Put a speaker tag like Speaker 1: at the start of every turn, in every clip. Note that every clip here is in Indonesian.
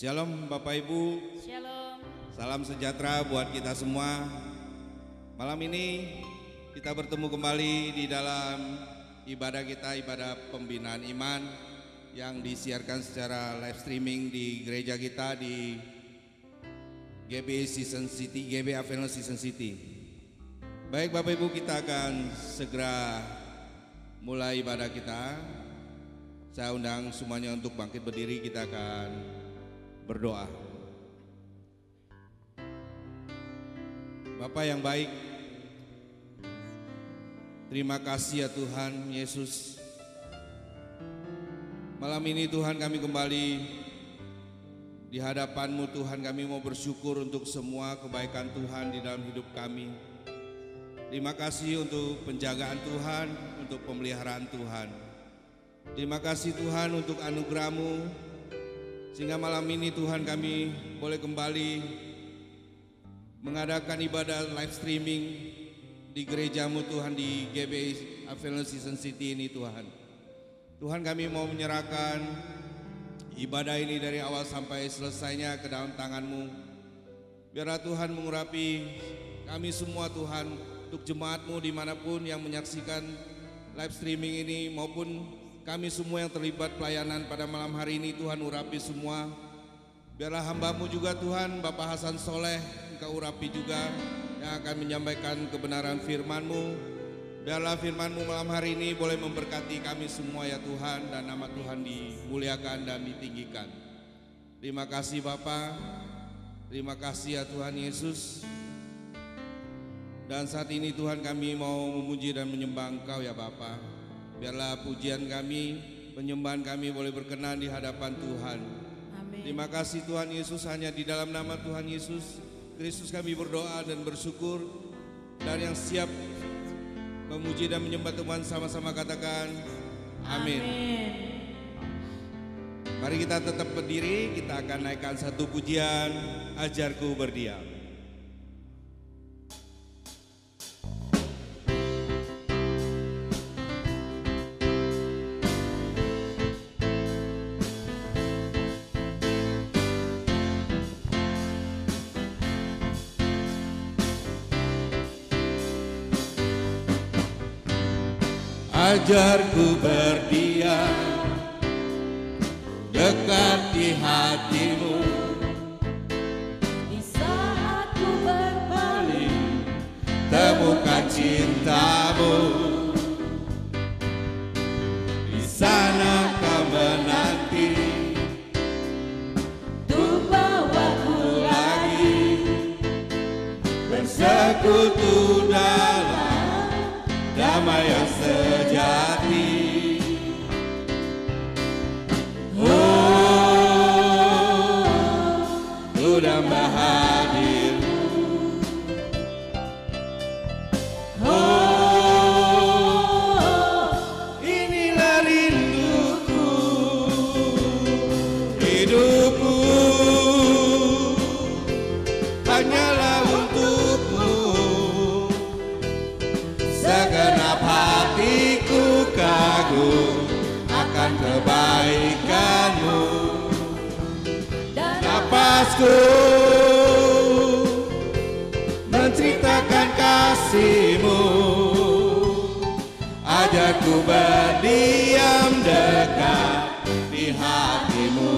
Speaker 1: Shalom Bapak Ibu.
Speaker 2: Shalom.
Speaker 1: Salam sejahtera buat kita semua. Malam ini kita bertemu kembali di dalam ibadah kita, ibadah pembinaan iman yang disiarkan secara live streaming di gereja kita di GB Season City, GB Avenue Season City. Baik Bapak Ibu, kita akan segera mulai ibadah kita. Saya undang semuanya untuk bangkit berdiri, kita akan berdoa. Bapa yang baik, terima kasih ya Tuhan Yesus. Malam ini Tuhan kami kembali di hadapan-Mu Tuhan, kami mau bersyukur untuk semua kebaikan Tuhan di dalam hidup kami. Terima kasih untuk penjagaan Tuhan, untuk pemeliharaan Tuhan. Terima kasih Tuhan untuk anugerah-Mu, sehingga malam ini Tuhan kami boleh kembali mengadakan ibadah live streaming di gereja-Mu Tuhan di GB Avenue Season City ini Tuhan. Tuhan kami mau menyerahkan ibadah ini dari awal sampai selesainya ke dalam tangan-Mu. Biarlah Tuhan mengurapi kami semua Tuhan, untuk jemaat-Mu dimanapun yang menyaksikan live streaming ini maupun kami semua yang terlibat pelayanan pada malam hari ini. Tuhan urapi semua. Biarlah hamba-Mu juga Tuhan, Bapak Hasan Soleh, Engkau urapi juga yang akan menyampaikan kebenaran firman-Mu. Biarlah firman-Mu malam hari ini boleh memberkati kami semua ya Tuhan, dan nama Tuhan dimuliakan dan ditinggikan. Terima kasih Bapa, terima kasih ya Tuhan Yesus. Dan saat ini Tuhan kami mau memuji dan menyembah Engkau ya Bapa. Biarlah pujian kami, penyembahan kami boleh berkenan di hadapan Tuhan.
Speaker 2: Amin.
Speaker 1: Terima kasih Tuhan Yesus, hanya di dalam nama Tuhan Yesus Kristus kami berdoa dan bersyukur. Dan yang siap memuji dan menyembah Tuhan sama-sama katakan amin.
Speaker 2: Amin.
Speaker 1: Mari kita tetap berdiri, kita akan naikkan satu pujian, Ajarku Berdiam. Ajarku berdiam dekat di hati-Mu,
Speaker 2: Di saat ku berpaling,
Speaker 1: temukan cinta-Mu. Di sana Kau menanti
Speaker 2: untuk bawaku
Speaker 1: lagi, bersekutu dalam damai yang sejati. Sudah hadir-Mu. Inilah rinduku, hidupku hanyalah untuk-Mu. Segenap hatiku kagum akan kebaikan-Mu. Napasku menceritakan kasih-Mu. Ajarku berdiam dekat di hati-Mu.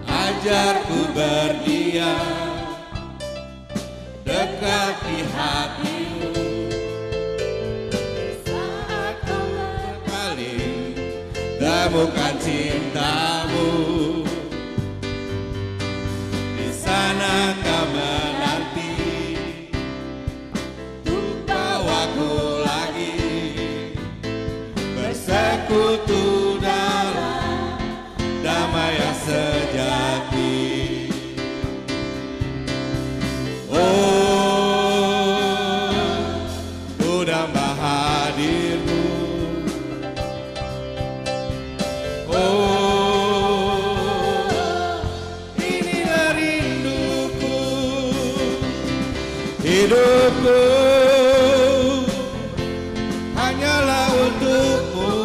Speaker 1: Ajarku berdiam dekat di hati-Mu.
Speaker 2: saat kau
Speaker 1: Paling temukan cinta-Mu. Di sana Kau menanti untuk bawaku lagi, bersekutu dalam damai yang sejati. Sudah hadir-Mu. hidupku hanyalah untukmu,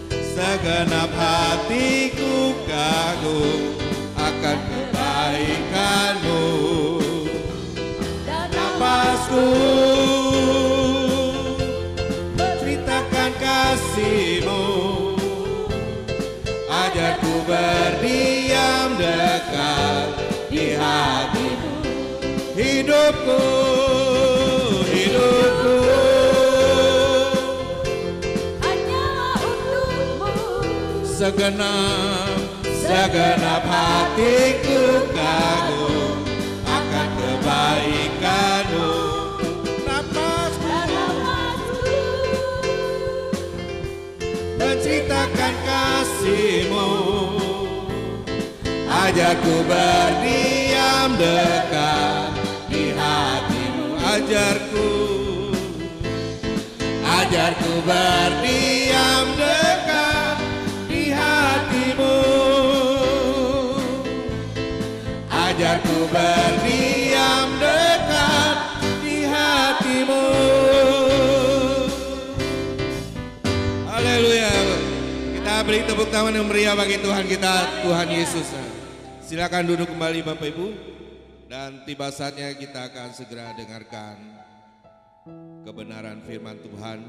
Speaker 1: segenap hatiku kagum akan kebaikanmu. Napasku ceritakan kasihmu, ajarku berdiam dekat di hatimu. Hidupku, hidupku
Speaker 2: hanyalah untukmu,
Speaker 1: segenap hatiku kagum akan kebaikanmu. Napasku menceritakan kasihmu, ajarku berdiam dekat di hatimu. Ajarku berdiam dekat di hatimu. Ajarku berdiam dekat di hatimu. Haleluya. Kita beri tepuk tangan yang meriah bagi Tuhan kita, Tuhan Yesus. Silakan duduk kembali Bapak Ibu. Dan tiba saatnya kita akan segera dengarkan kebenaran firman Tuhan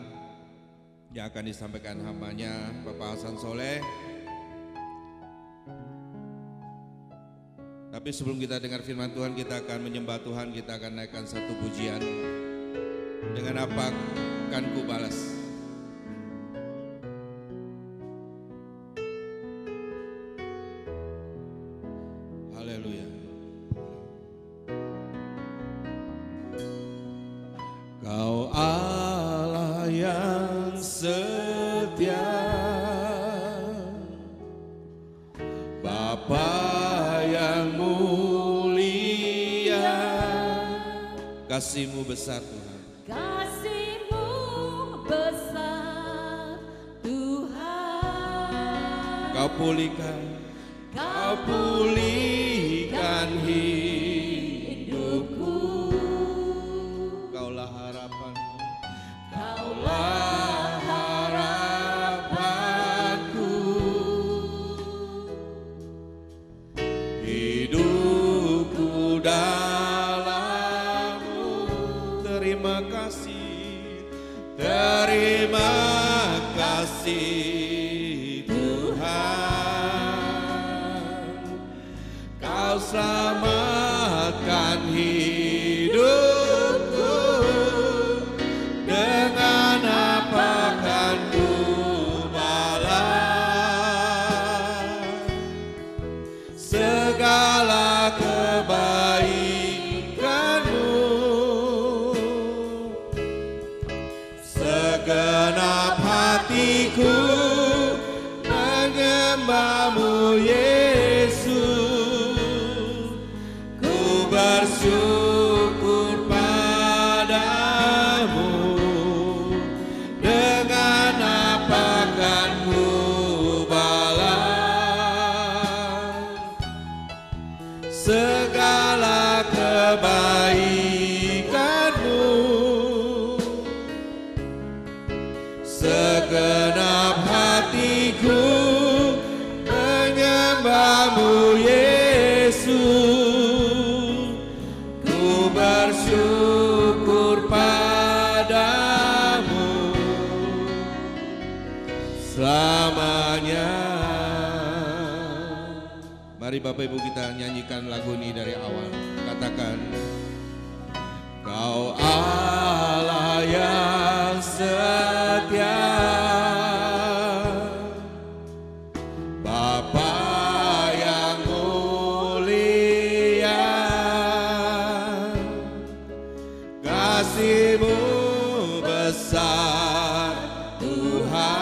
Speaker 1: yang akan disampaikan hambanya Bapak Hasan Soleh. Tapi sebelum kita dengar firman Tuhan, kita akan menyembah Tuhan. Kita akan naikkan satu pujian. Dengan apa akan ku balas? Haleluya. Kau Allah yang setia, Bapa yang mulia, kasih-Mu besar Tuhan.
Speaker 2: kasih-Mu besar Tuhan.
Speaker 1: Kau pulihkan hidupku. Kaulah harapanku, kaulah harapanku. Hidupku dalam-Mu. Terima kasih Tuhan. Kau selamatkan hidupku. Dengan apa kan ku balas segala kebaikan-Mu. Segenap hatiku menyembah-Mu Yesus. Ku bersyukur padamu. Dengan apa kan ku balas segala kebaikan-Mu. Segenap hatiku menyembah-Mu Yesus. Ku bersyukur padamu selamanya. Mari Bapak Ibu kita nyanyikan lagu ini dari awal. Katakan, Kau Allah yang setia, Bapa yang mulia, kasih-Mu besar Tuhan.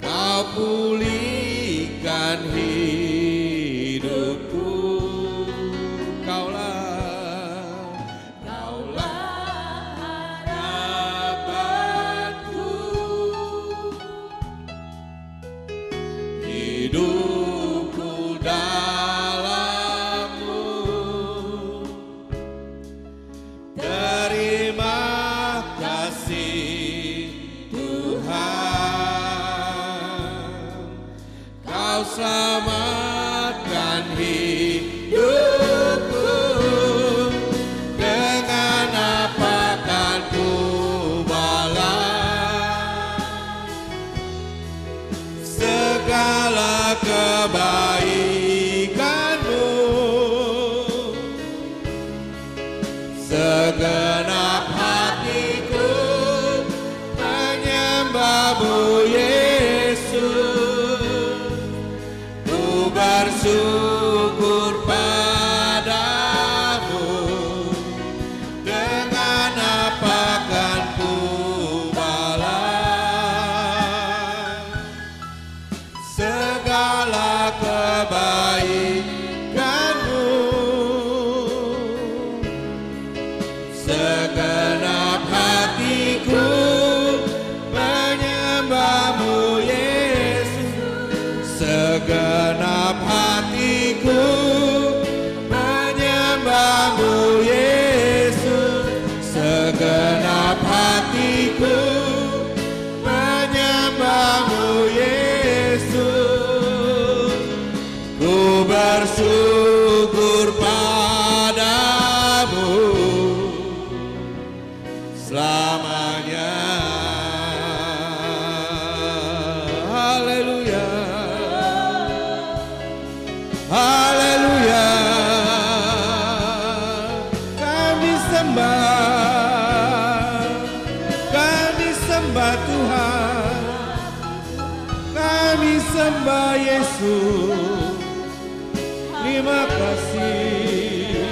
Speaker 1: Kau pulihkan hidupku. Kaulah harapanku. Hidupku dalam-Mu. Kau selamatkan hidupku. Dengan apa kan ku balas segala kebaikanmu. Segenap hatiku menyembahmu Yesus. Ku bersyukur padamu. Dengan apa kan ku balas segala kebaikanmu. Segenap hatiku menyembahmu Yesus. Segenap hatiku menyembahmu Yesus. Segenap hatiku menyembahmu Yesus. Ku bersyukur padamu selamanya. Haleluya, haleluya. Kami sembah Tuhan. Kami sembah Yesus. Terima kasih.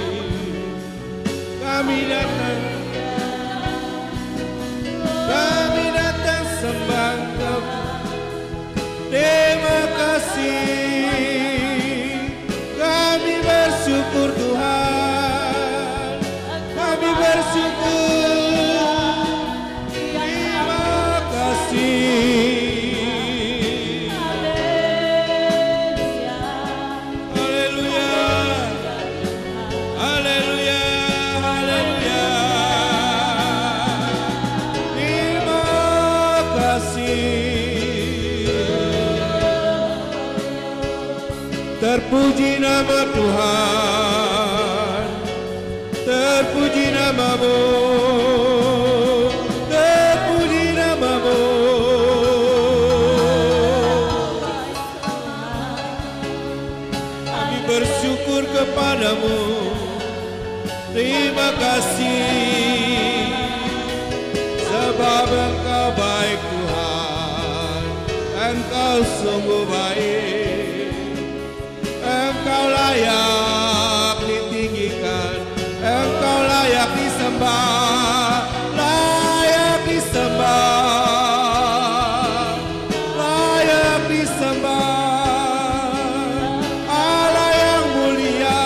Speaker 1: Kami datang sembah Kau. Terima kasih. Kami bersyukur Tuhan. Kami bersyukur. Terima kasih. Haleluya. Haleluya. Haleluya. Terima kasih. Terpuji nama Tuhan. Terpuji namamu. Terpuji namamu. Kami bersyukur kepadamu. Terima kasih. Sebab Engkau baik Tuhan. Engkau sungguh baik. Engkau layak ditinggikan. Engkau layak disembah. Layak disembah. Layak disembah. Allah yang mulia.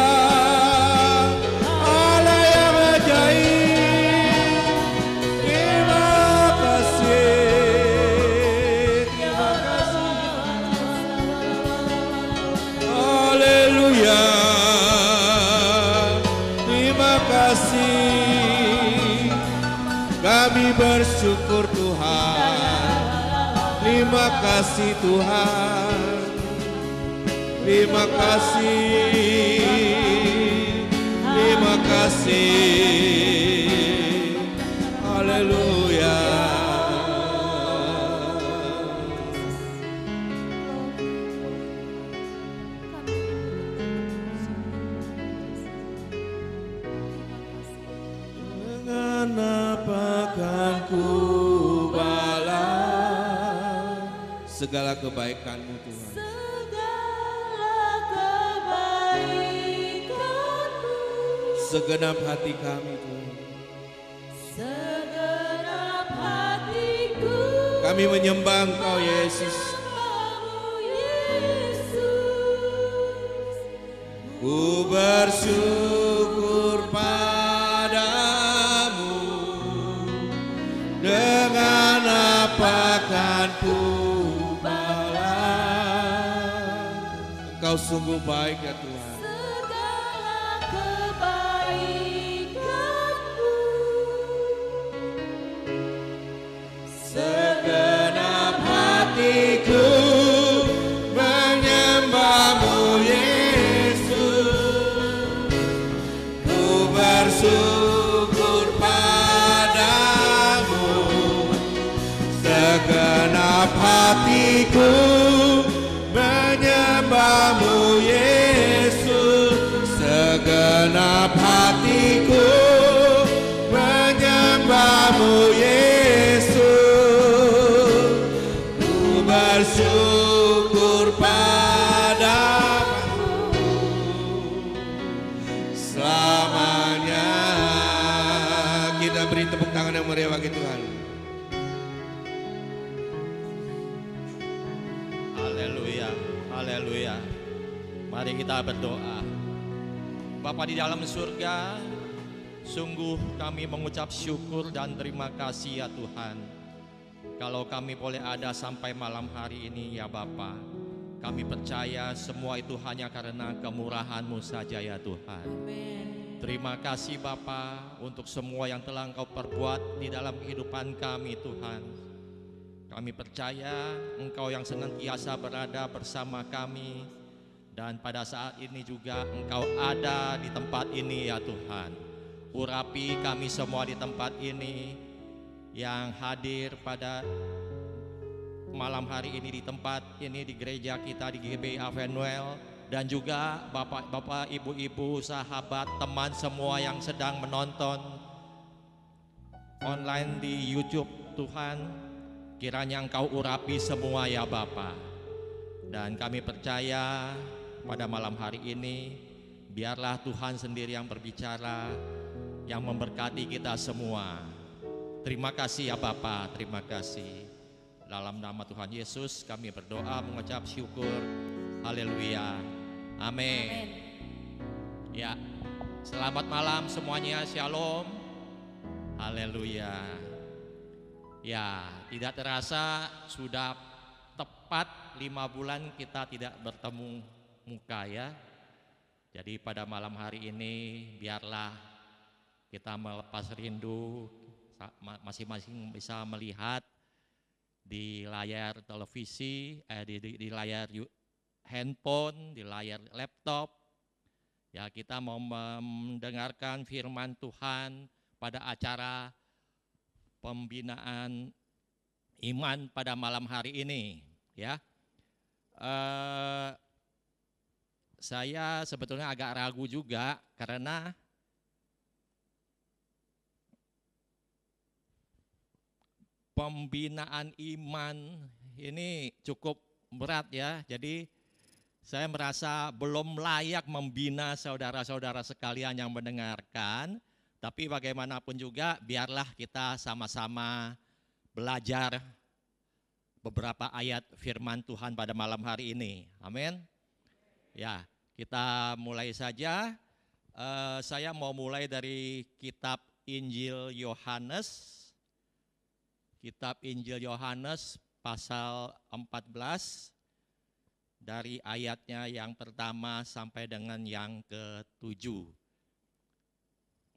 Speaker 1: Allah yang ajaib. Terima kasih. Terima kasih. Haleluya. Terima kasih. Kami bersyukur Tuhan. Terima kasih Tuhan. Terima kasih. Terima kasih. Haleluya. Dengan apa kan ku balas segala kebaikan-Mu Tuhan. Segenap hati kami Tuhan.
Speaker 2: Segenap hatiku
Speaker 1: Kami menyembah Engkau Yesus. Ku bersyukur padamu. Dengan apa kan ku balas? Engkau sungguh baik ya Tuhan.
Speaker 2: segala kebaikan-Mu.
Speaker 1: Segenap hatiku menyembah menyembahmu Yesus, segenap hatiku menyembahmu Yesus, ku bersyukur padamu selamanya. Kita beri tepuk tangan yang meriah bagi Tuhan.
Speaker 3: Haleluya, haleluya. Mari kita berdoa. Bapa di dalam surga, sungguh kami mengucap syukur dan terima kasih ya Tuhan. Kalau kami boleh ada sampai malam hari ini ya Bapa, kami percaya semua itu hanya karena kemurahan-Mu saja ya Tuhan. Terima kasih Bapa untuk semua yang telah Engkau perbuat di dalam kehidupan kami Tuhan. Kami percaya Engkau yang senantiasa berada bersama kami, dan pada saat ini juga Engkau ada di tempat ini ya Tuhan. Urapi kami semua di tempat ini yang hadir pada malam hari ini di tempat ini di gereja kita di GBI Avenuel, dan juga bapak-bapak, ibu-ibu, sahabat, teman semua yang sedang menonton online di YouTube Tuhan. Kiranya Engkau urapi semua ya Bapa. Dan kami percaya pada malam hari ini biarlah Tuhan sendiri yang berbicara, yang memberkati kita semua. Terima kasih ya Bapa, terima kasih. Dalam nama Tuhan Yesus kami berdoa mengucap syukur. Haleluya. Amin. Ya, selamat malam semuanya, shalom. Haleluya. Ya, tidak terasa sudah tepat 5 bulan kita tidak bertemu muka ya. Jadi pada malam hari ini biarlah kita melepas rindu, masing-masing bisa melihat di layar televisi, di layar handphone, di layar laptop. Ya, kita mau mendengarkan firman Tuhan pada acara pembinaan iman pada malam hari ini. Ya, saya sebetulnya agak ragu juga karena pembinaan iman ini cukup berat ya. Jadi saya merasa belum layak membina saudara-saudara sekalian yang mendengarkan. Tapi bagaimanapun juga biarlah kita sama-sama belajar beberapa ayat firman Tuhan pada malam hari ini. Amin. Ya, kita mulai saja. Saya mau mulai dari kitab Injil Yohanes. Kitab Injil Yohanes pasal 14 dari ayatnya yang pertama sampai dengan yang ke-7.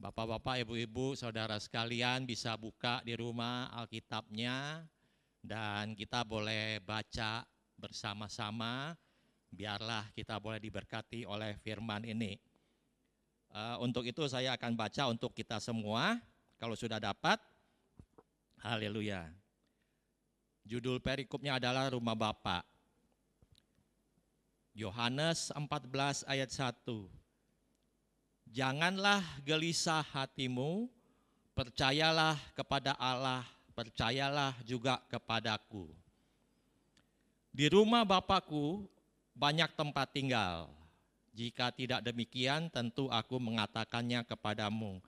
Speaker 3: Bapak-bapak, ibu-ibu, saudara sekalian bisa buka di rumah Alkitabnya dan kita boleh baca bersama-sama. Biarlah kita boleh diberkati oleh firman ini. Untuk itu saya akan baca untuk kita semua. Kalau sudah dapat, haleluya. Judul perikopnya adalah Rumah Bapa. Yohanes 14 ayat 1. Janganlah gelisah hatimu, percayalah kepada Allah, percayalah juga kepadaku. Di rumah Bapakku banyak tempat tinggal. Jika tidak demikian, tentu aku mengatakannya kepadamu.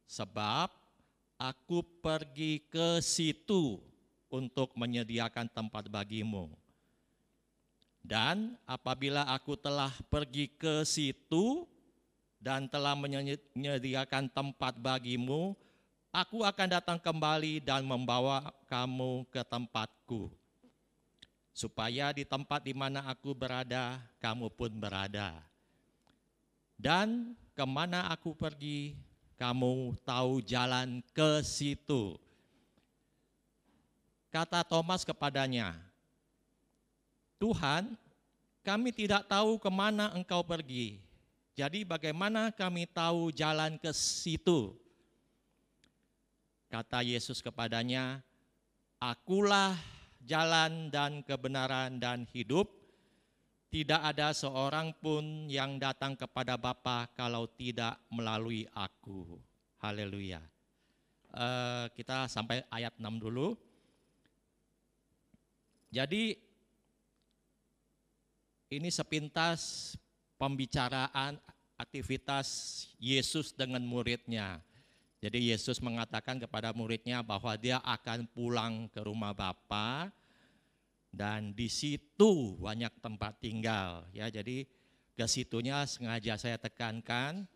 Speaker 3: Sebab aku pergi ke situ untuk menyediakan tempat bagimu. Dan apabila aku telah pergi ke situ dan telah menyediakan tempat bagimu, aku akan datang kembali dan membawa kamu ke tempatku, supaya di tempat di mana aku berada, kamu pun berada. Dan kemana aku pergi, kamu tahu jalan ke situ. Kata Thomas kepadanya, Tuhan, kami tidak tahu kemana Engkau pergi. Jadi bagaimana kami tahu jalan ke situ? Kata Yesus kepadanya, Akulah jalan dan kebenaran dan hidup. tidak ada seorang pun yang datang kepada Bapa kalau tidak melalui aku. Haleluya. Kita sampai ayat 6 dulu. Jadi ini sepintas pembicaraan aktivitas Yesus dengan muridnya. Jadi Yesus mengatakan kepada muridnya bahwa dia akan pulang ke rumah Bapa dan di situ banyak tempat tinggal. Ya, jadi ke situnya sengaja saya tekankan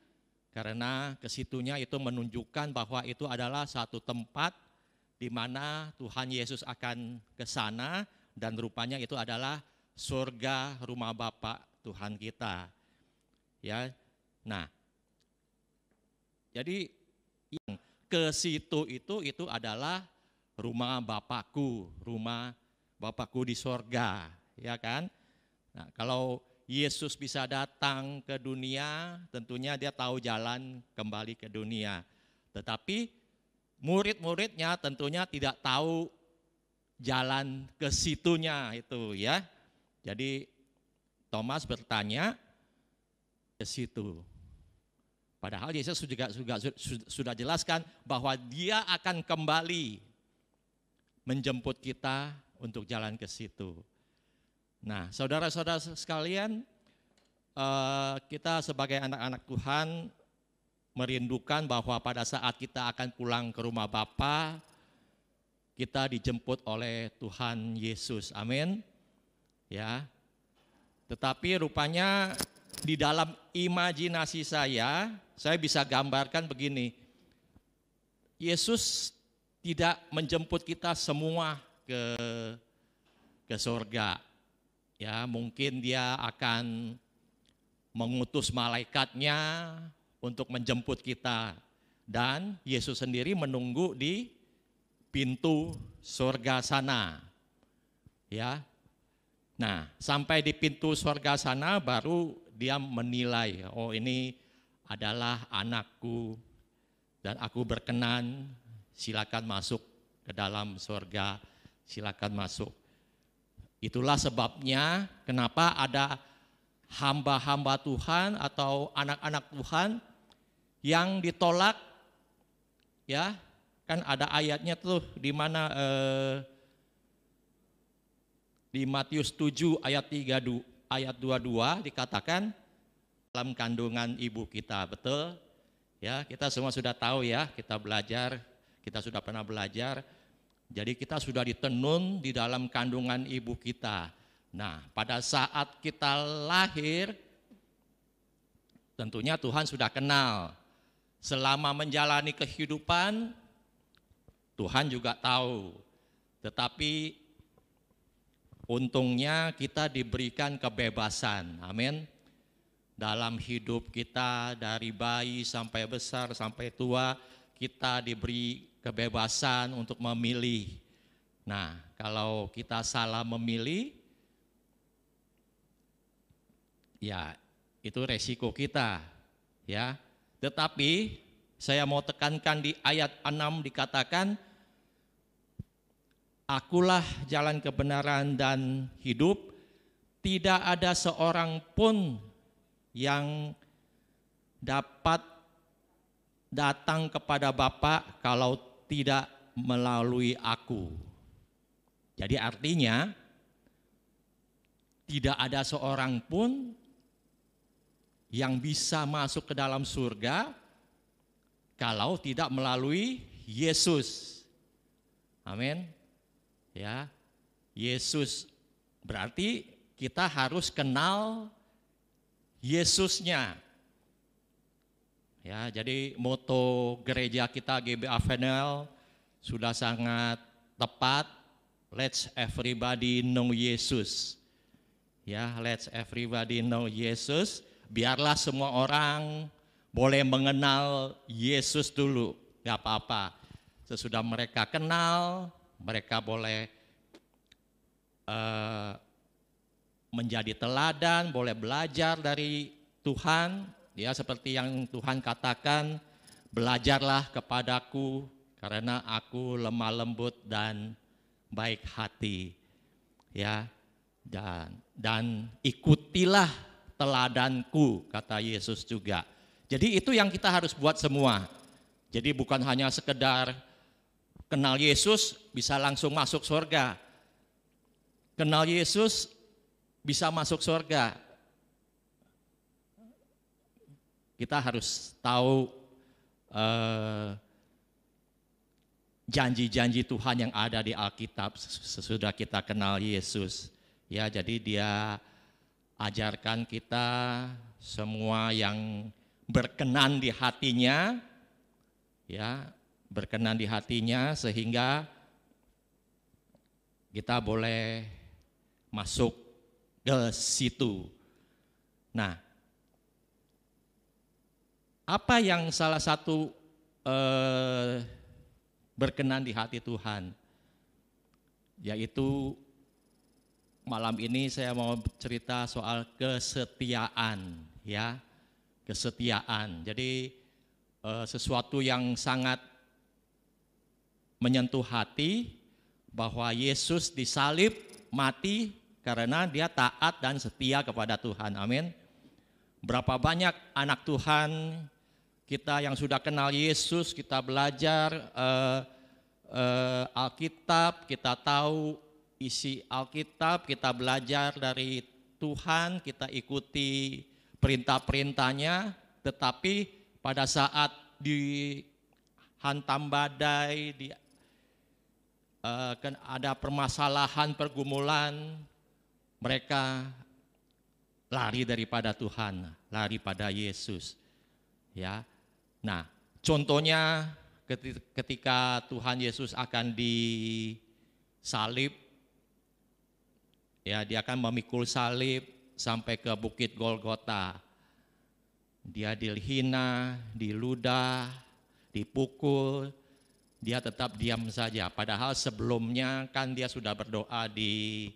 Speaker 3: karena ke situnya itu menunjukkan bahwa itu adalah satu tempat di mana Tuhan Yesus akan ke sana dan rupanya itu adalah surga rumah Bapa Tuhan kita. Ya. Nah, jadi yang ke situ itu adalah rumah Bapakku, rumah Bapakku di sorga, ya kan? Nah, kalau Yesus bisa datang ke dunia, tentunya dia tahu jalan kembali ke dunia. Tetapi murid-muridnya tentunya tidak tahu jalan ke situnya itu, ya. Jadi Thomas bertanya ke situ. Padahal Yesus juga sudah jelaskan bahwa dia akan kembali menjemput kita untuk jalan ke situ. Nah, saudara-saudara sekalian, kita sebagai anak-anak Tuhan merindukan bahwa pada saat kita akan pulang ke rumah Bapa, kita dijemput oleh Tuhan Yesus. Amin. Ya. Tetapi rupanya di dalam imajinasi saya bisa gambarkan begini. Yesus tidak menjemput kita semua ke surga. Ya, mungkin dia akan mengutus malaikatnya untuk menjemput kita. Dan Yesus sendiri menunggu di pintu surga sana. Ya. Nah, sampai di pintu surga sana baru dia menilai, oh ini adalah anakku dan aku berkenan, silakan masuk ke dalam surga, silakan masuk. Itulah sebabnya kenapa ada hamba-hamba Tuhan atau anak-anak Tuhan yang ditolak, ya kan ada ayatnya tuh di mana di Matius 7 ayat 22 dikatakan dalam kandungan ibu kita, betul? Ya, kita semua sudah tahu ya, kita sudah pernah belajar. Jadi kita sudah ditenun di dalam kandungan ibu kita. Nah, pada saat kita lahir, tentunya Tuhan sudah kenal. Selama menjalani kehidupan, Tuhan juga tahu. Tetapi untungnya kita diberikan kebebasan, amin. Dalam hidup kita dari bayi sampai besar sampai tua, kita diberi kebebasan untuk memilih. Nah, kalau kita salah memilih, ya itu resiko kita, ya. Tetapi saya mau tekankan di ayat 6 dikatakan, akulah jalan kebenaran dan hidup, tidak ada seorang pun yang dapat datang kepada Bapa kalau tidak melalui aku. Jadi artinya tidak ada seorang pun yang bisa masuk ke dalam surga kalau tidak melalui Yesus. Amin. Ya. Yesus berarti kita harus kenal Yesusnya. Ya, jadi moto gereja kita GBA Venel sudah sangat tepat. Let's everybody know Jesus. Ya, let's everybody know Jesus. Biarlah semua orang boleh mengenal Yesus dulu. Gak apa-apa. Sesudah mereka kenal, mereka boleh menjadi teladan, boleh belajar dari Tuhan. Ya, seperti yang Tuhan katakan, belajarlah kepadaku karena aku lemah lembut dan baik hati. Ya. dan ikutilah teladanku, kata Yesus juga. Jadi itu yang kita harus buat semua. Jadi bukan hanya sekedar kenal Yesus bisa langsung masuk surga. Kenal Yesus bisa masuk surga. Kita harus tahu janji-janji Tuhan yang ada di Alkitab sesudah kita kenal Yesus. Ya, jadi Dia ajarkan kita semua yang berkenan di hatinya, ya, berkenan di hatinya sehingga kita boleh masuk ke situ. Nah, apa yang salah satu berkenan di hati Tuhan? Yaitu malam ini saya mau cerita soal kesetiaan, ya, kesetiaan. Jadi sesuatu yang sangat menyentuh hati bahwa Yesus disalib, mati karena Dia taat dan setia kepada Tuhan. Amin. Berapa banyak anak Tuhan kita yang sudah kenal Yesus, kita belajar Alkitab, kita tahu isi Alkitab, kita belajar dari Tuhan, kita ikuti perintah-perintahnya, tetapi pada saat dihantam badai, ada permasalahan, pergumulan, mereka lari daripada Tuhan, lari pada Yesus. Ya, nah contohnya ketika Tuhan Yesus akan disalib, ya, Dia akan memikul salib sampai ke Bukit Golgota. Dia dihina, diludah, dipukul, Dia tetap diam saja. Padahal sebelumnya kan Dia sudah berdoa di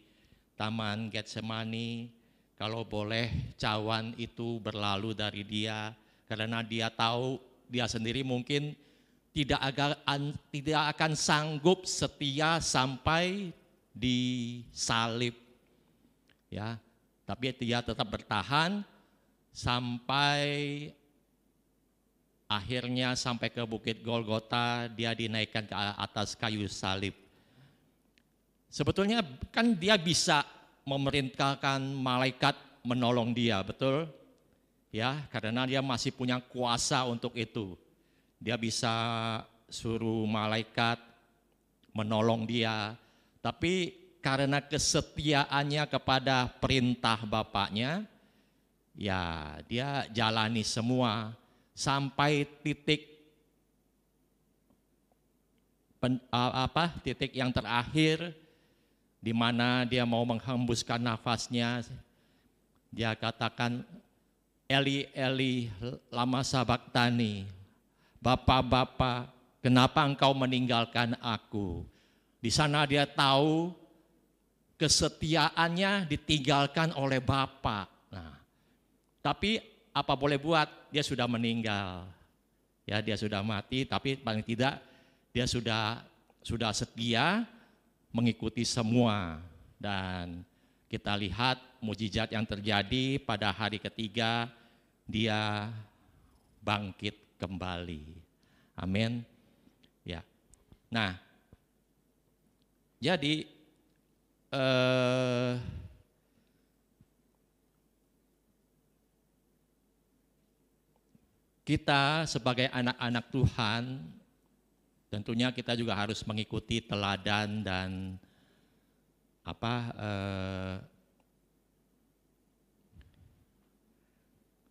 Speaker 3: Taman Getsemani, kalau boleh cawan itu berlalu dari Dia, karena Dia tahu Dia sendiri mungkin tidak akan sanggup setia sampai disalib. Ya, tapi Dia tetap bertahan sampai akhirnya sampai ke Bukit Golgota, Dia dinaikkan ke atas kayu salib. Sebetulnya kan Dia bisa memerintahkan malaikat menolong Dia, betul? Ya, karena Dia masih punya kuasa untuk itu. Dia bisa suruh malaikat menolong Dia, tapi karena kesetiaannya kepada perintah Bapaknya, ya Dia jalani semua sampai titik titik yang terakhir di mana Dia mau menghembuskan nafasnya. Dia katakan, Eli Eli lama sabachthani, Bapa Bapa, kenapa Engkau meninggalkan aku? Di sana Dia tahu kesetiaannya ditinggalkan oleh Bapa. Nah, tapi apa boleh buat, Dia sudah meninggal. Ya, Dia sudah mati, tapi paling tidak Dia sudah setia mengikuti semua. Dan kita lihat mukjizat yang terjadi pada hari ketiga, Dia bangkit kembali. Amin. Ya. Nah, jadi kita sebagai anak-anak Tuhan, tentunya kita juga harus mengikuti teladan dan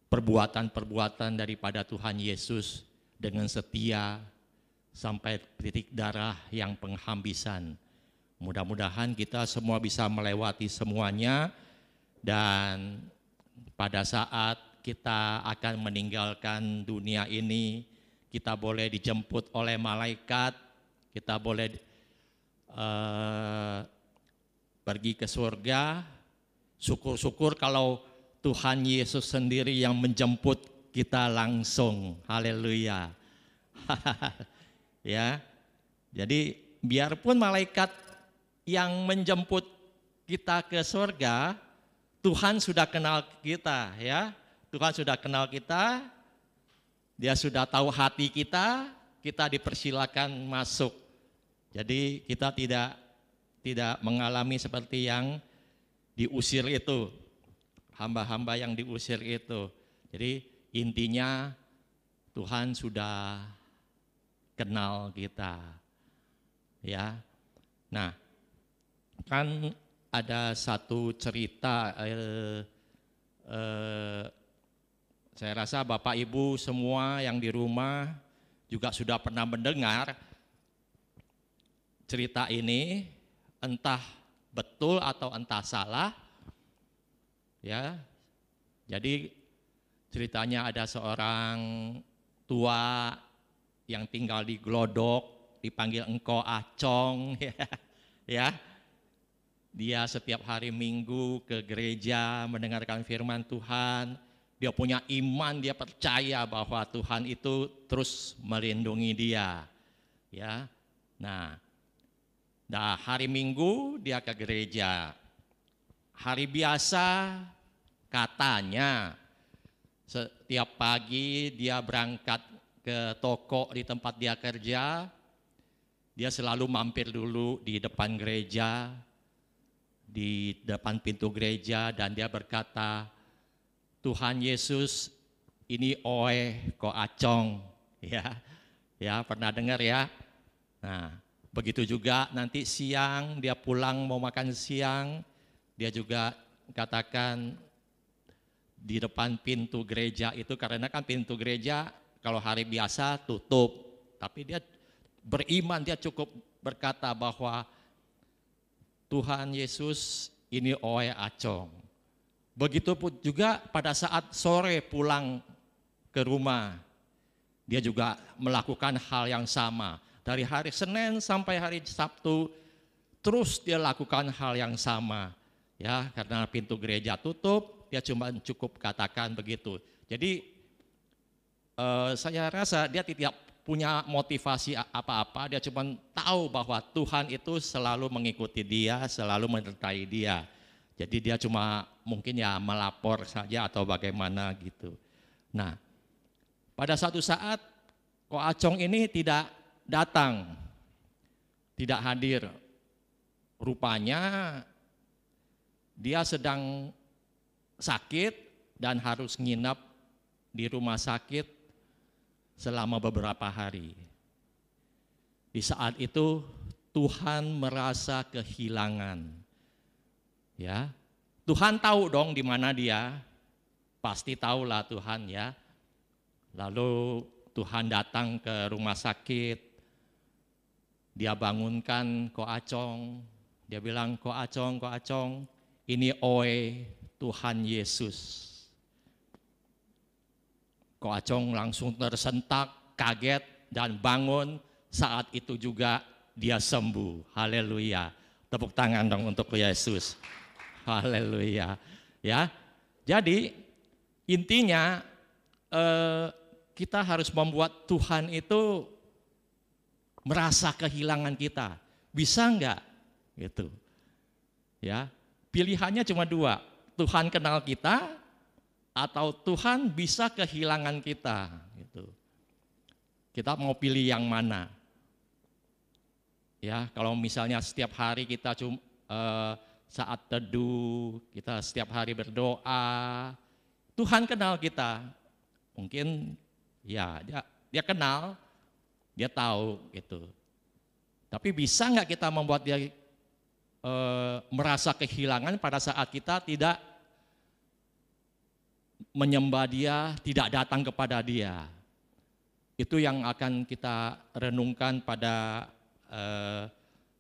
Speaker 3: perbuatan-perbuatan daripada Tuhan Yesus dengan setia sampai titik darah yang penghabisan. Mudah-mudahan kita semua bisa melewati semuanya, dan pada saat kita akan meninggalkan dunia ini, kita boleh dijemput oleh malaikat, kita boleh pergi ke surga. Syukur-syukur kalau Tuhan Yesus sendiri yang menjemput kita langsung. Haleluya. Ya. Jadi biarpun malaikat yang menjemput kita ke surga, Tuhan sudah kenal kita ya. Tuhan sudah kenal kita, Dia sudah tahu hati kita dipersilakan masuk. Jadi kita tidak mengalami seperti yang diusir itu, hamba-hamba yang diusir itu. Jadi intinya Tuhan sudah kenal kita, ya. Nah, kan ada satu cerita, saya rasa Bapak Ibu semua yang di rumah juga sudah pernah mendengar cerita ini, entah betul atau entah salah, ya. Jadi ceritanya ada seorang tua yang tinggal di Glodok, dipanggil Engko Acong, ya. Dia setiap hari Minggu ke gereja mendengarkan firman Tuhan. Dia punya iman, dia percaya bahwa Tuhan itu terus melindungi dia, ya. Nah, hari Minggu dia ke gereja. Hari biasa katanya setiap pagi dia berangkat ke toko di tempat dia kerja. Dia selalu mampir dulu di depan gereja, di depan pintu gereja, dan dia berkata, Tuhan Yesus, ini oe ko acong, ya pernah dengar ya. Nah, begitu juga nanti siang dia pulang mau makan siang, dia juga katakan di depan pintu gereja itu, karena kan pintu gereja kalau hari biasa tutup, tapi dia beriman, dia cukup berkata bahwa Tuhan Yesus ini oe acong. Begitupun juga pada saat sore pulang ke rumah, dia juga melakukan hal yang sama. Dari hari Senin sampai hari Sabtu, terus dia lakukan hal yang sama. Ya, karena pintu gereja tutup, dia cuma cukup katakan begitu. Jadi saya rasa dia tidak punya motivasi apa-apa, dia cuma tahu bahwa Tuhan itu selalu mengikuti dia, selalu menyertai dia. Jadi dia cuma mungkin ya melapor saja atau bagaimana gitu. Nah, pada suatu saat Ko Acong ini tidak datang, tidak hadir. Rupanya dia sedang sakit dan harus nginap di rumah sakit selama beberapa hari. Di saat itu Tuhan merasa kehilangan. Ya, Tuhan tahu dong di mana dia, pasti tahulah Tuhan ya. Lalu Tuhan datang ke rumah sakit, dia bangunkan Ko Acong, dia bilang Ko Acong, ini oe Tuhan Yesus. Ko Acong langsung tersentak, kaget dan bangun. Saat itu juga dia sembuh. Haleluya. Tepuk tangan dong untuk Yesus. Haleluya. Ya. Jadi intinya kita harus membuat Tuhan itu merasa kehilangan kita. Bisa enggak? Gitu. Ya. Pilihannya cuma dua. Tuhan kenal kita atau Tuhan bisa kehilangan kita, gitu. Kita mau pilih yang mana? Ya, kalau misalnya setiap hari kita saat teduh, kita setiap hari berdoa, Tuhan kenal kita. Mungkin ya dia kenal, dia tahu gitu. Tapi bisa nggak kita membuat dia merasa kehilangan pada saat kita tidak menyembah dia, tidak datang kepada dia? Itu yang akan kita renungkan pada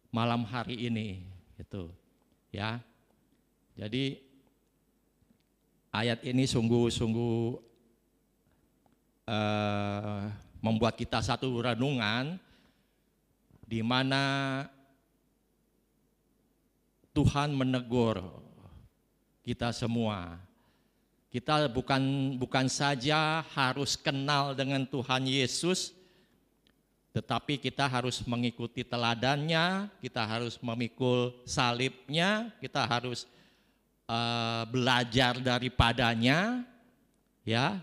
Speaker 3: malam hari ini, gitu. Ya, jadi ayat ini sungguh-sungguh membuat kita satu renungan di mana Tuhan menegur kita semua. Kita bukan saja harus kenal dengan Tuhan Yesus, tetapi kita harus mengikuti teladannya, kita harus memikul salibnya, kita harus belajar daripadanya, ya,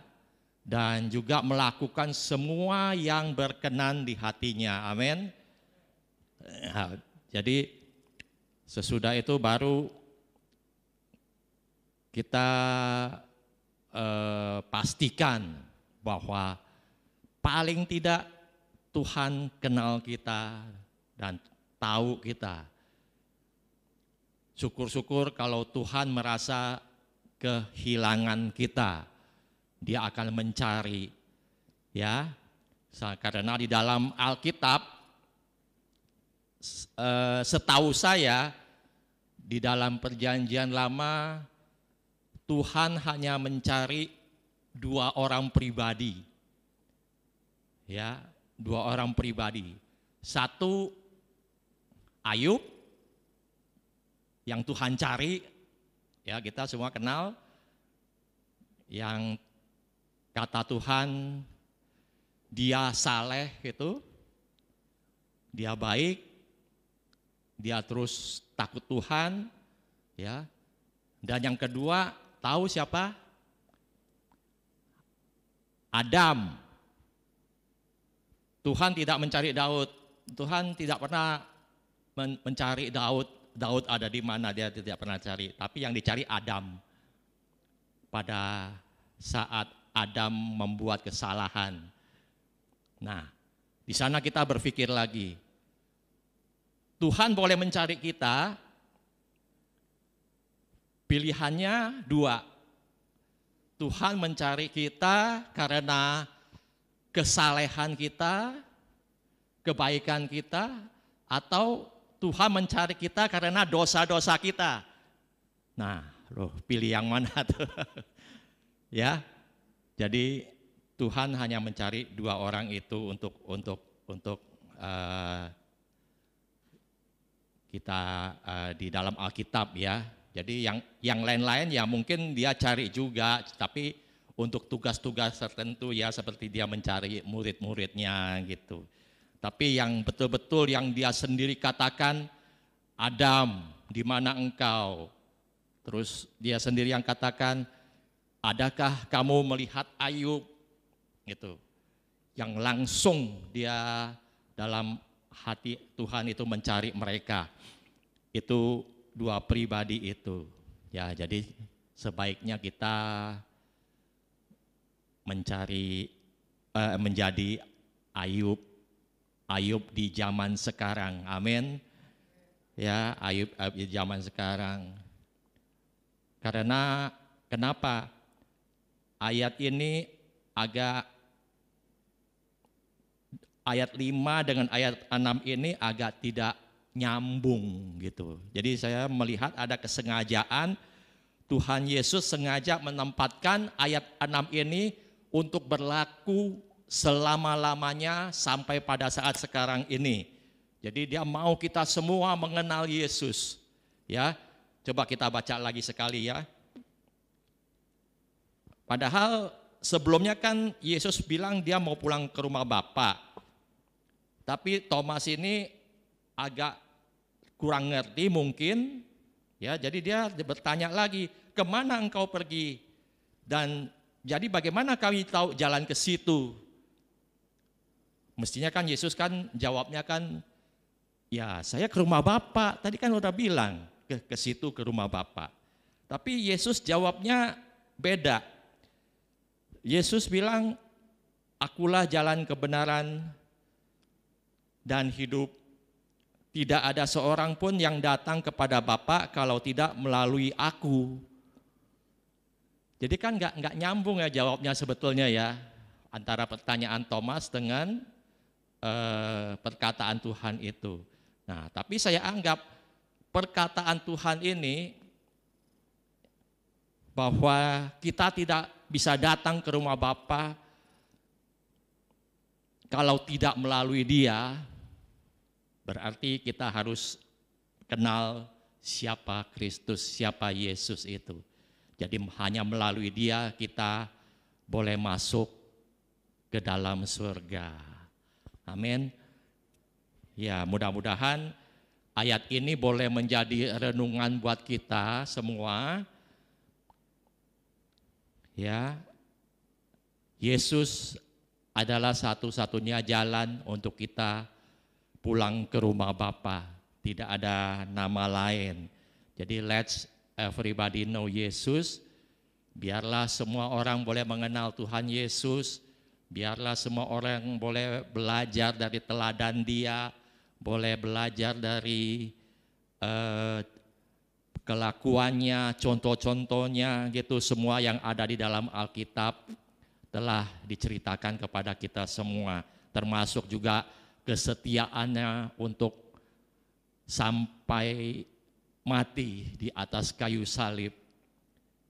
Speaker 3: dan juga melakukan semua yang berkenan di hatinya. Amin. Nah, jadi sesudah itu baru kita pastikan bahwa paling tidak Tuhan kenal kita dan tahu kita. Syukur-syukur kalau Tuhan merasa kehilangan kita, Dia akan mencari, ya. Karena di dalam Alkitab, setahu saya di dalam Perjanjian Lama Tuhan hanya mencari 2 orang pribadi, ya, 2 orang pribadi. Satu Ayub yang Tuhan cari, ya kita semua kenal, yang kata Tuhan dia saleh gitu, dia baik, dia terus takut Tuhan, ya. Dan yang kedua, tahu siapa? Adam. Tuhan tidak mencari Daud. Tuhan tidak pernah mencari Daud. Daud ada di mana, Dia tidak pernah cari. Tapi yang dicari Adam. Pada saat Adam membuat kesalahan. Nah, di sana kita berpikir lagi. Tuhan boleh mencari kita, pilihannya 2. Tuhan mencari kita karena kesalehan kita, kebaikan kita, atau Tuhan mencari kita karena dosa-dosa kita. Nah, pilih yang mana tuh? Ya, jadi Tuhan hanya mencari 2 orang itu untuk kita di dalam Alkitab, ya. Jadi yang lain-lain ya mungkin Dia cari juga, tapi untuk tugas-tugas tertentu, ya, seperti Dia mencari murid-muridnya gitu. Tapi yang betul-betul yang Dia sendiri katakan, Adam, di mana engkau? Terus Dia sendiri yang katakan, adakah kamu melihat Ayub? Gitu. Yang langsung Dia dalam hati Tuhan itu mencari mereka. Itu 2 pribadi itu. Ya, jadi sebaiknya kita menjadi Ayub di zaman sekarang. Amin. Ya, Ayub di zaman sekarang. Karena kenapa? Ayat ini ayat 5 dengan ayat 6 ini agak tidak nyambung gitu. Jadi saya melihat ada kesengajaan Tuhan Yesus sengaja menempatkan ayat 6 ini untuk berlaku selama-lamanya sampai pada saat sekarang ini. Jadi Dia mau kita semua mengenal Yesus. Ya, coba kita baca lagi sekali, ya. Padahal sebelumnya kan Yesus bilang Dia mau pulang ke rumah Bapa. Tapi Thomas ini agak kurang ngerti mungkin, ya. Jadi dia bertanya lagi, kemana engkau pergi? Dan jadi bagaimana kami tahu jalan ke situ? Mestinya kan Yesus kan jawabnya kan, ya saya ke rumah Bapa. Tadi kan udah bilang ke situ, ke rumah Bapa. Tapi Yesus jawabnya beda. Yesus bilang, akulah jalan kebenaran dan hidup. Tidak ada seorang pun yang datang kepada Bapa kalau tidak melalui aku. Jadi kan nggak nyambung ya jawabnya sebetulnya, ya, antara pertanyaan Thomas dengan perkataan Tuhan itu. Nah, tapi saya anggap perkataan Tuhan ini bahwa kita tidak bisa datang ke rumah Bapa kalau tidak melalui Dia, berarti kita harus kenal siapa Kristus, siapa Yesus itu. Jadi hanya melalui Dia kita boleh masuk ke dalam surga. Amin. Ya, mudah-mudahan ayat ini boleh menjadi renungan buat kita semua. Ya, Yesus adalah satu-satunya jalan untuk kita pulang ke rumah Bapa. Tidak ada nama lain. Jadi let's everybody know Yesus. Biarlah semua orang boleh mengenal Tuhan Yesus. Biarlah semua orang boleh belajar dari teladan Dia, boleh belajar dari kelakuannya, contoh-contohnya gitu. Semua yang ada di dalam Alkitab telah diceritakan kepada kita semua, termasuk juga kesetiaannya untuk sampai mati di atas kayu salib.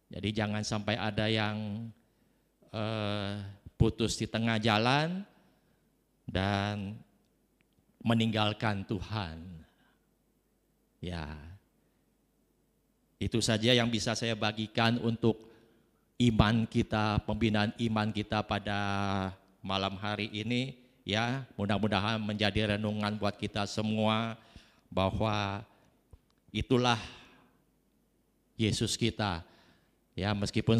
Speaker 3: Jadi jangan sampai ada yang putus di tengah jalan dan meninggalkan Tuhan. Ya, itu saja yang bisa saya bagikan untuk iman kita, pembinaan iman kita pada malam hari ini. Ya, mudah-mudahan menjadi renungan buat kita semua bahwa itulah Yesus kita. Ya, meskipun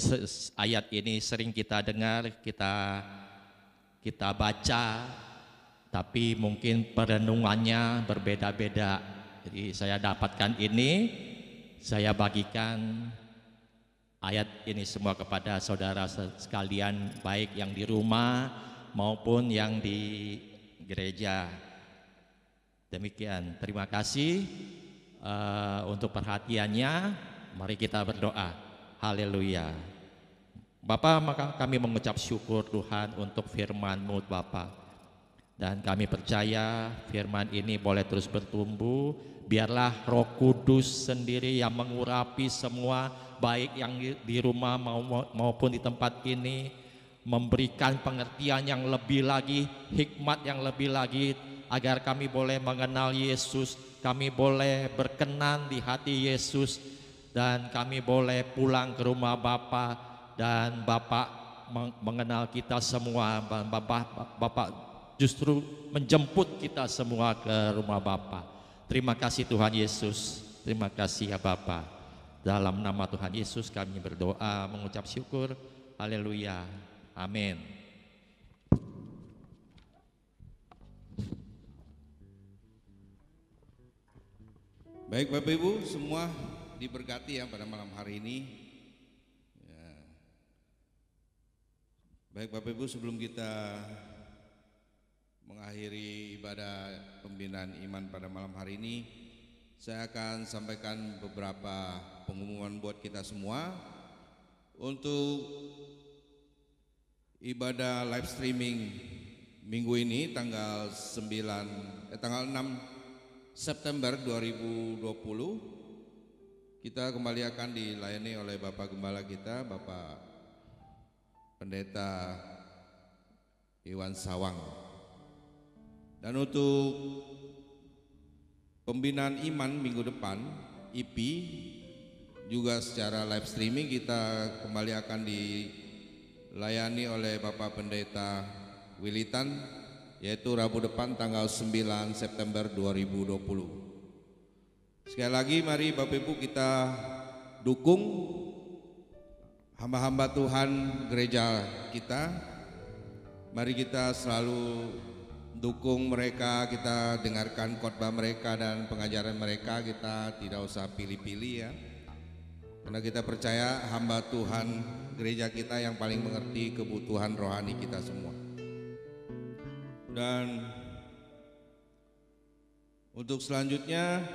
Speaker 3: ayat ini sering kita dengar, kita baca, tapi mungkin perenungannya berbeda-beda. Jadi saya dapatkan ini, saya bagikan ayat ini semua kepada saudara sekalian, baik yang di rumah maupun yang di gereja. Demikian, terima kasih untuk perhatiannya. Mari kita berdoa. Haleluya. Bapa, maka kami mengucap syukur Tuhan untuk firman-Mu Bapa. Dan kami percaya firman ini boleh terus bertumbuh. Biarlah Roh Kudus sendiri yang mengurapi semua, baik yang di rumah maupun di tempat ini, memberikan pengertian yang lebih lagi, hikmat yang lebih lagi, agar kami boleh mengenal Yesus, kami boleh berkenan di hati Yesus, dan kami boleh pulang ke rumah Bapa, dan Bapa mengenal kita semua. Bapa justru menjemput kita semua ke rumah Bapa. Terima kasih Tuhan Yesus, terima kasih ya Bapa. Dalam nama Tuhan Yesus kami berdoa, mengucap syukur. Haleluya, amin.
Speaker 1: Baik Bapak Ibu semua diberkati ya pada malam hari ini. Ya. Baik Bapak Ibu, sebelum kita mengakhiri ibadah pembinaan iman pada malam hari ini, saya akan sampaikan beberapa pengumuman buat kita semua. Untuk ibadah live streaming minggu ini tanggal 6 September 2020, kita kembali akan dilayani oleh Bapak Gembala kita, Bapak Pendeta Iwan Sawang. Dan untuk pembinaan iman minggu depan, IP, juga secara live streaming kita kembali akan dilayani oleh Bapak Pendeta Wilitan, yaitu Rabu depan tanggal 9 September 2020. Sekali lagi mari Bapak Ibu kita dukung hamba-hamba Tuhan gereja kita. Mari kita selalu dukung mereka, kita dengarkan khotbah mereka dan pengajaran mereka, kita tidak usah pilih-pilih ya. Karena kita percaya hamba Tuhan gereja kita yang paling mengerti kebutuhan rohani kita semua. Dan untuk selanjutnya,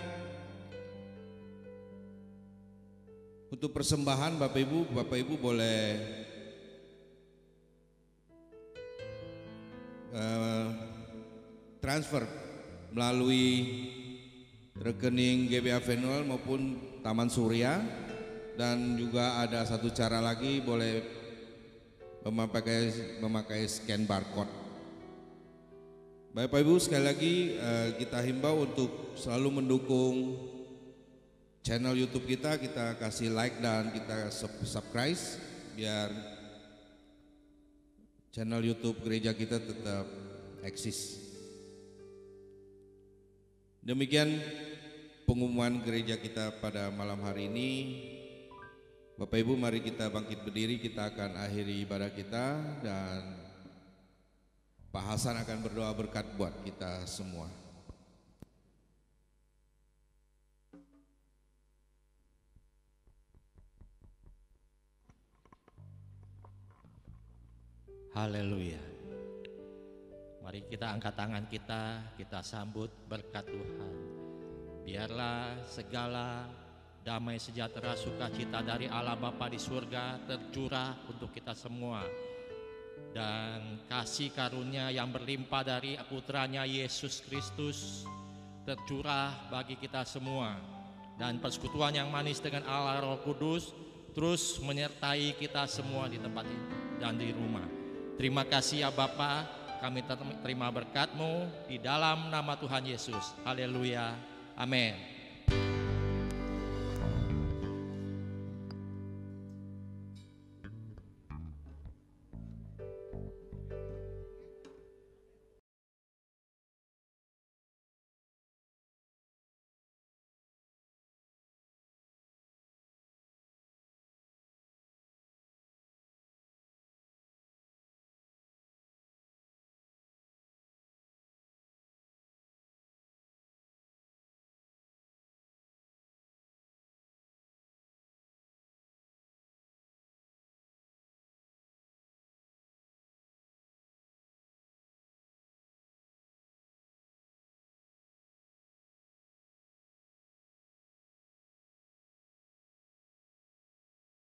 Speaker 1: untuk persembahan Bapak Ibu boleh transfer melalui rekening GBA Venuel maupun Taman Surya, dan juga ada satu cara lagi, boleh memakai scan barcode. Bapak Ibu sekali lagi kita himbau untuk selalu mendukung channel YouTube kita kasih like dan kita subscribe biar channel YouTube gereja kita tetap eksis. Demikian pengumuman gereja kita pada malam hari ini. Bapak Ibu, mari kita bangkit berdiri, kita akan akhiri ibadah kita dan Pak Hasan akan berdoa berkat buat kita semua.
Speaker 3: Haleluya. Mari kita angkat tangan kita sambut berkat Tuhan. Biarlah segala damai sejahtera sukacita dari Allah Bapa di surga tercurah untuk kita semua. Dan kasih karunia yang berlimpah dari putranya Yesus Kristus tercurah bagi kita semua. Dan persekutuan yang manis dengan Allah Roh Kudus terus menyertai kita semua di tempat ini dan di rumah. Terima kasih ya Bapa, kami terima berkat-Mu di dalam nama Tuhan Yesus. Haleluya. Amin.